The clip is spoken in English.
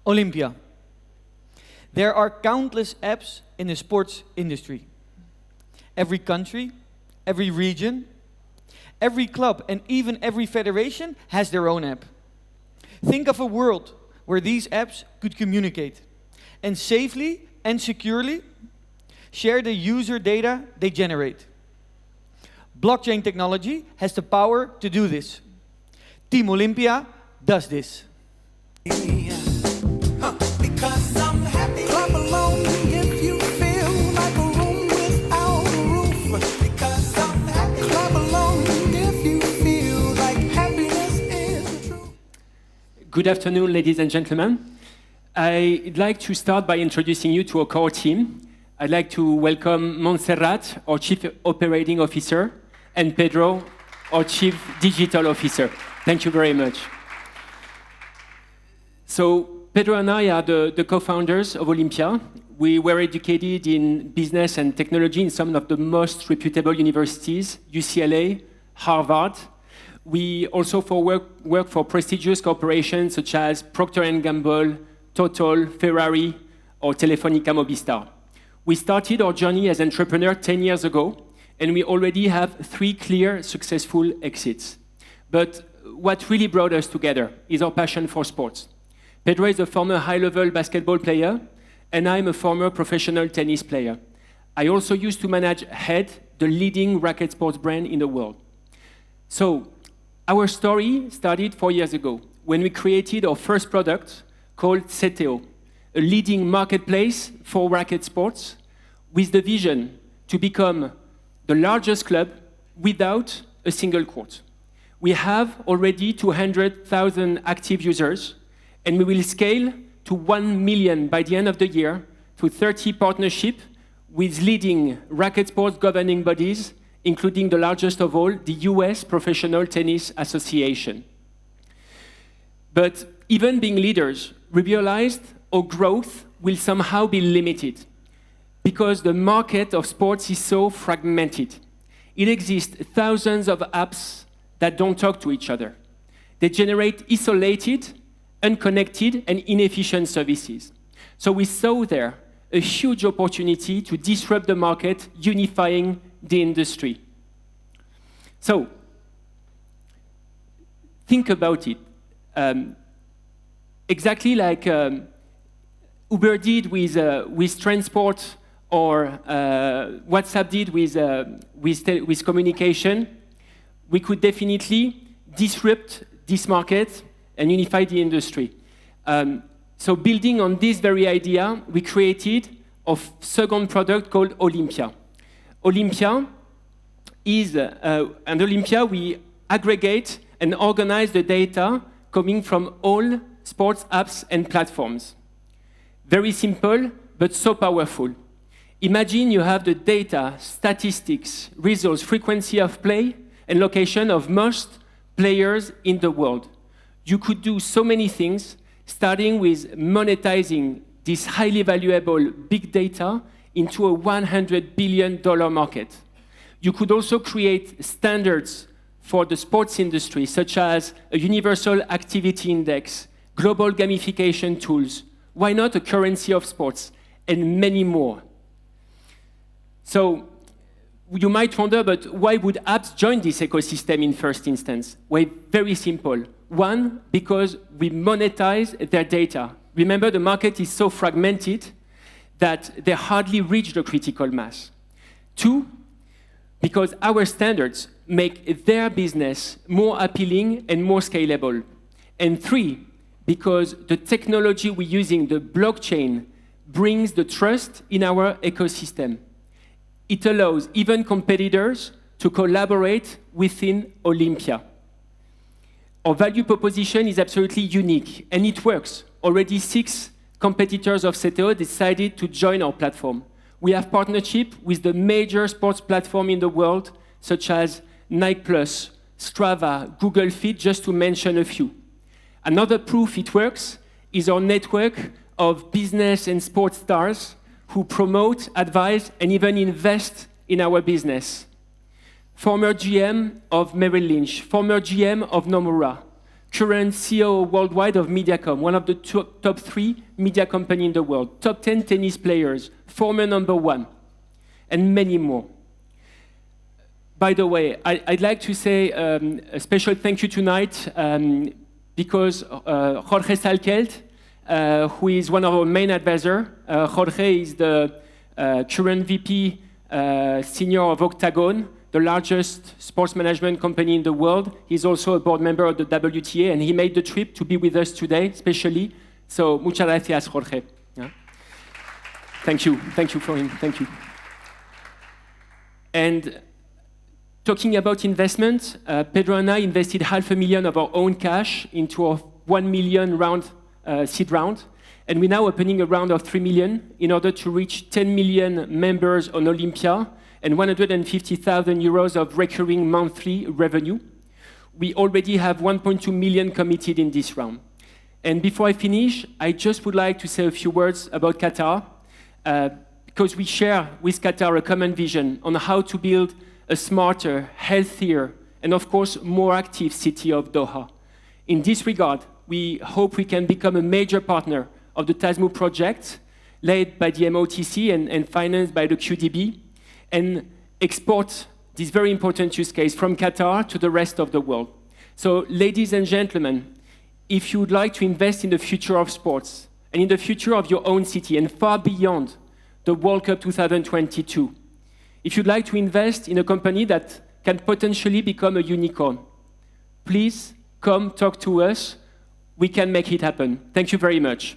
Olympia. There are countless apps in the sports industry. Every country, every region, every club, and even every federation has their own app. Think of a world where these apps could communicate and safely and securely share the user data they generate. Blockchain technology has the power to do this. Team Olympia does this. Good afternoon, ladies and gentlemen. I'd like to start by introducing you to our core team. I'd like to welcome Montserrat, our Chief Operating Officer, and Pedro, our Chief Digital Officer. Thank you very much. So, Pedro and I are the co-founders of Olympia. We were educated in business and technology in some of the most reputable universities, UCLA, Harvard. We also work for prestigious corporations such as Procter & Gamble, Total, Ferrari, or Telefonica Movistar. We started our journey as entrepreneurs 10 years ago, and we already have 3 clear, successful exits. But what really brought us together is our passion for sports. Pedro is a former high-level basketball player, and I'm a former professional tennis player. I also used to manage Head, the leading racket sports brand in the world. So, our story started 4 years ago when we created our first product called Setteo, a leading marketplace for racket sports with the vision to become the largest club without a single court. We have already 200,000 active users, and we will scale to 1 million by the end of the year through 30 partnerships with leading racket sports governing bodies, including the largest of all, the US Professional Tennis Association. But even being leaders, we realized our growth will somehow be limited because the market of sports is so fragmented. It exists thousands of apps that don't talk to each other. They generate isolated, unconnected, and inefficient services. So we saw there a huge opportunity to disrupt the market, unifying the industry. So, think about it. Exactly like Uber did with transport, or WhatsApp did with communication, we could definitely disrupt this market and unify the industry. So building on this very idea, we created a second product called Olympia. Olympia is, and Olympia, we aggregate and organize the data coming from all sports apps and platforms. Very simple, but so powerful. Imagine you have the data, statistics, results, frequency of play, and location of most players in the world. You could do so many things, starting with monetizing this highly valuable big data into a $100 billion market. You could also create standards for the sports industry, such as a universal activity index, global gamification tools, why not a currency of sports, and many more. So you might wonder, but why would apps join this ecosystem in first instance? Well, very simple. One, because we monetize their data. Remember, the market is so fragmented that they hardly reach the critical mass. 2, because our standards make their business more appealing and more scalable. And 3, because the technology we're using, the blockchain, brings the trust in our ecosystem. It allows even competitors to collaborate within Olympia. Our value proposition is absolutely unique, and it works. Already 6 competitors of Setteo decided to join our platform. We have partnership with the major sports platforms in the world, such as Nike+, Strava, Google Fit, just to mention a few. Another proof it works is our network of business and sports stars who promote, advise, and even invest in our business. Former GM of Merrill Lynch, former GM of Nomura, current CEO worldwide of Mediacom, one of the top 3 media company in the world, top 10 tennis players, former #1, and many more. By the way, I'd like to say a special thank you tonight because Jorge Salkelt, who is one of our main advisors, Jorge is the current VP senior of Octagon, the largest sports management company in the world. He's also a board member of the WTA, and he made the trip to be with us today, especially. So, muchas gracias, Jorge. Yeah. Thank you for him, thank you. And talking about investment, Pedro and I invested $500,000 of our own cash into a $1 million seed round, and we're now opening a round of $3 million in order to reach 10 million members on Olympia and 150,000 euros of recurring monthly revenue. We already have 1.2 million committed in this round. And before I finish, I just would like to say a few words about Qatar, because we share with Qatar a common vision on how to build a smarter, healthier, and of course, more active city of Doha. In this regard, we hope we can become a major partner of the TASMU project, led by the MOTC and financed by the QDB, and export this very important use case from Qatar to the rest of the world. So, ladies and gentlemen, if you would like to invest in the future of sports and in the future of your own city and far beyond the World Cup 2022, if you'd like to invest in a company that can potentially become a unicorn, please come talk to us. We can make it happen. Thank you very much.